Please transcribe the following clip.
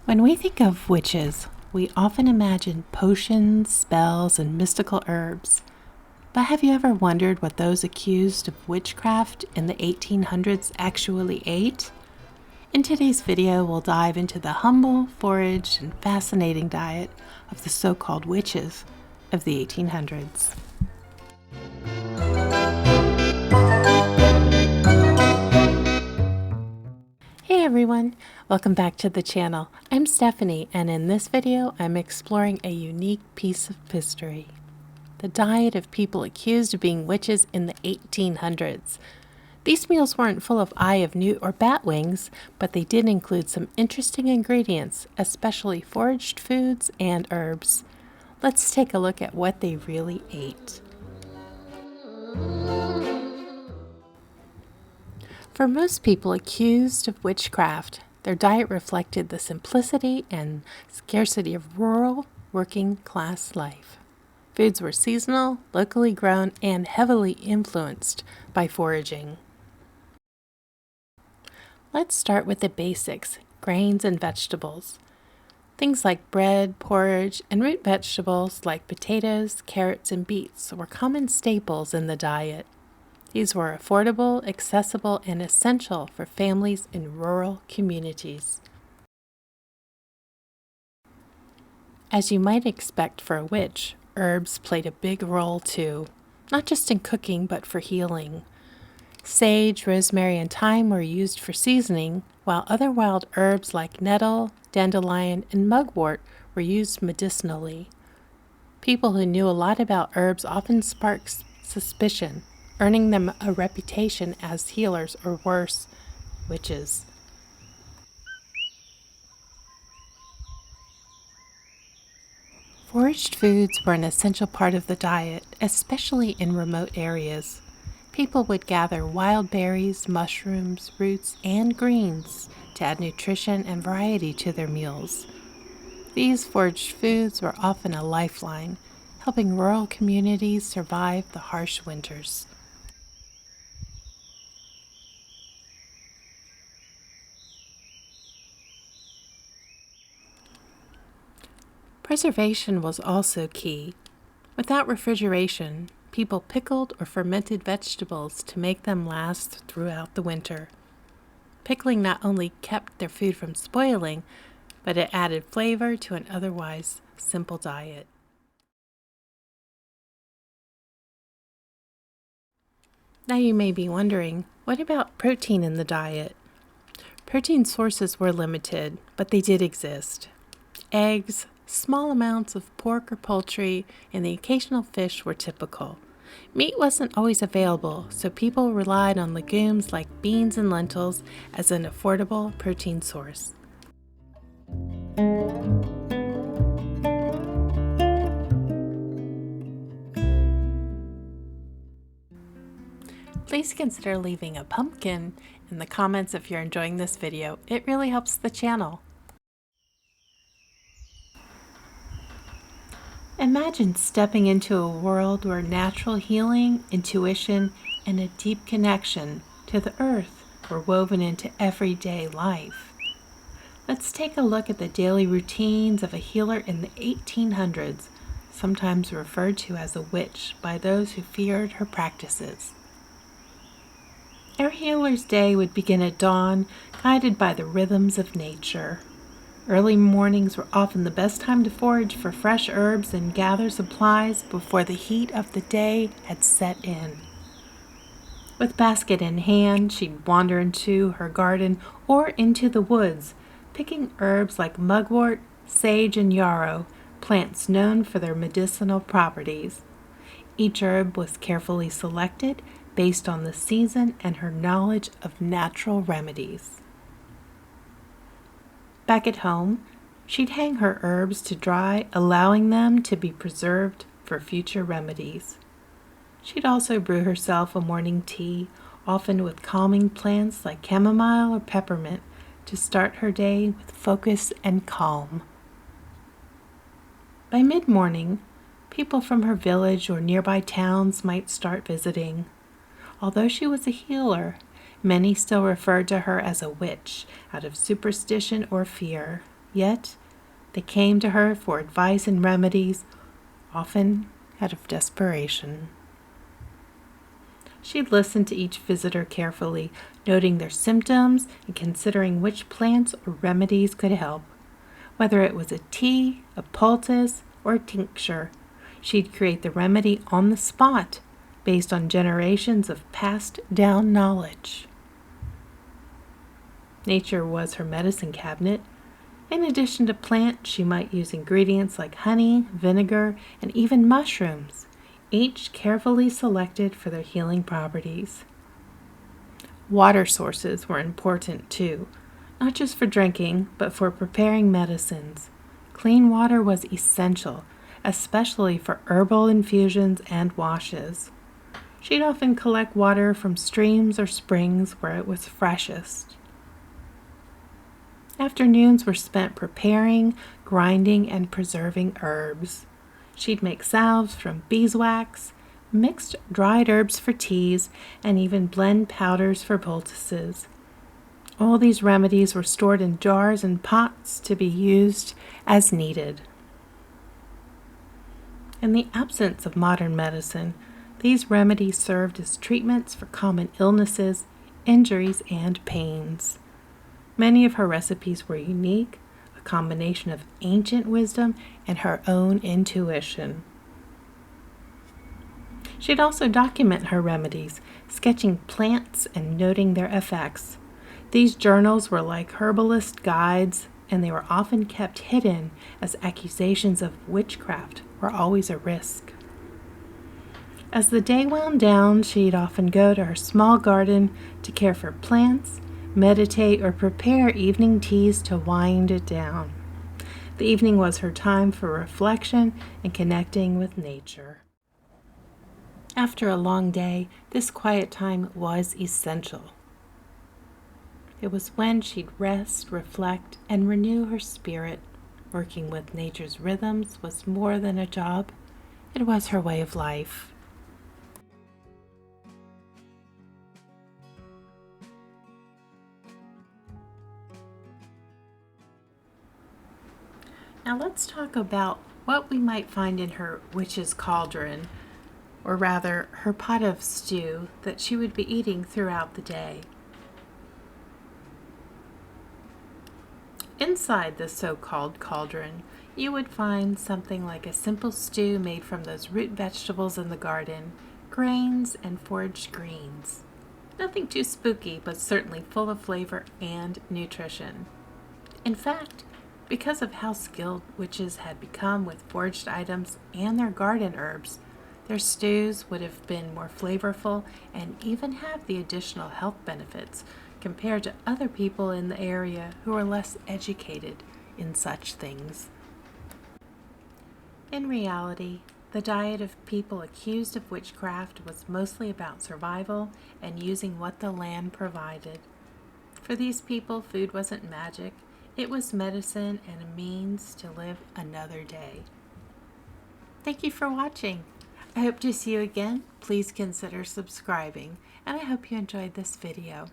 When we think of witches, we often imagine potions, spells, and mystical herbs. But have you ever wondered what those accused of witchcraft in the 1800s actually ate? In today's video, we'll dive into the humble, foraged, and fascinating diet of the so-called witches of the 1800s. Hey everyone, welcome back to the channel. I'm Stephanie, and in this video I'm exploring a unique piece of history. The diet of people accused of being witches in the 1800s. These meals weren't full of eye of newt or bat wings, but they did include some interesting ingredients, especially foraged foods and herbs. Let's take a look at what they really ate. For most people accused of witchcraft, their diet reflected the simplicity and scarcity of rural, working-class life. Foods were seasonal, locally grown, and heavily influenced by foraging. Let's start with the basics, grains and vegetables. Things like bread, porridge, and root vegetables like potatoes, carrots, and beets were common staples in the diet. These were affordable, accessible, and essential for families in rural communities. As you might expect for a witch, herbs played a big role too, not just in cooking but for healing. Sage, rosemary, and thyme were used for seasoning, while other wild herbs like nettle, dandelion, and mugwort were used medicinally. People who knew a lot about herbs often sparked suspicion, earning them a reputation as healers or worse, witches. Foraged foods were an essential part of the diet, especially in remote areas. People would gather wild berries, mushrooms, roots, and greens to add nutrition and variety to their meals. These foraged foods were often a lifeline, helping rural communities survive the harsh winters. Preservation was also key. Without refrigeration, people pickled or fermented vegetables to make them last throughout the winter. Pickling not only kept their food from spoiling, but it added flavor to an otherwise simple diet. Now you may be wondering, what about protein in the diet? Protein sources were limited, but they did exist. Eggs, small amounts of pork or poultry, and the occasional fish were typical. Meat wasn't always available, so people relied on legumes like beans and lentils as an affordable protein source. Please consider leaving a pumpkin in the comments if you're enjoying this video. It really helps the channel. Imagine stepping into a world where natural healing, intuition, and a deep connection to the earth were woven into everyday life. Let's take a look at the daily routines of a healer in the 1800s, sometimes referred to as a witch by those who feared her practices. Our healer's day would begin at dawn, guided by the rhythms of nature. Early mornings were often the best time to forage for fresh herbs and gather supplies before the heat of the day had set in. With basket in hand, she'd wander into her garden or into the woods, picking herbs like mugwort, sage, and yarrow, plants known for their medicinal properties. Each herb was carefully selected based on the season and her knowledge of natural remedies. Back at home, she'd hang her herbs to dry, allowing them to be preserved for future remedies. She'd also brew herself a morning tea, often with calming plants like chamomile or peppermint, to start her day with focus and calm. By mid-morning, people from her village or nearby towns might start visiting. Although she was a healer, many still referred to her as a witch out of superstition or fear. Yet they came to her for advice and remedies, often out of desperation. She'd listen to each visitor carefully, noting their symptoms and considering which plants or remedies could help. Whether it was a tea, a poultice, or a tincture, she'd create the remedy on the spot based on generations of passed down knowledge. Nature was her medicine cabinet. In addition to plants, she might use ingredients like honey, vinegar, and even mushrooms, each carefully selected for their healing properties. Water sources were important too, not just for drinking, but for preparing medicines. Clean water was essential, especially for herbal infusions and washes. She'd often collect water from streams or springs where it was freshest. Afternoons were spent preparing, grinding, and preserving herbs. She'd make salves from beeswax, mixed dried herbs for teas, and even blend powders for poultices. All these remedies were stored in jars and pots to be used as needed. In the absence of modern medicine, these remedies served as treatments for common illnesses, injuries, and pains. Many of her recipes were unique, a combination of ancient wisdom and her own intuition. She'd also document her remedies, sketching plants and noting their effects. These journals were like herbalist guides, and they were often kept hidden as accusations of witchcraft were always a risk. As the day wound down, she'd often go to her small garden to care for plants, meditate, or prepare evening teas to wind it down. The evening was her time for reflection and connecting with nature. After a long day, this quiet time was essential. It was when she'd rest, reflect, and renew her spirit. Working with nature's rhythms was more than a job. It was her way of life. Now let's talk about what we might find in her witch's cauldron, or rather her pot of stew that she would be eating throughout the day. Inside this so-called cauldron, you would find something like a simple stew made from those root vegetables in the garden, grains, and foraged greens. Nothing too spooky, but certainly full of flavor and nutrition. In fact, because of how skilled witches had become with foraged items and their garden herbs, their stews would have been more flavorful and even have the additional health benefits compared to other people in the area who were less educated in such things. In reality, the diet of people accused of witchcraft was mostly about survival and using what the land provided. For these people, food wasn't magic. It was medicine and a means to live another day. Thank you for watching. I hope to see you again. Please consider subscribing, and I hope you enjoyed this video.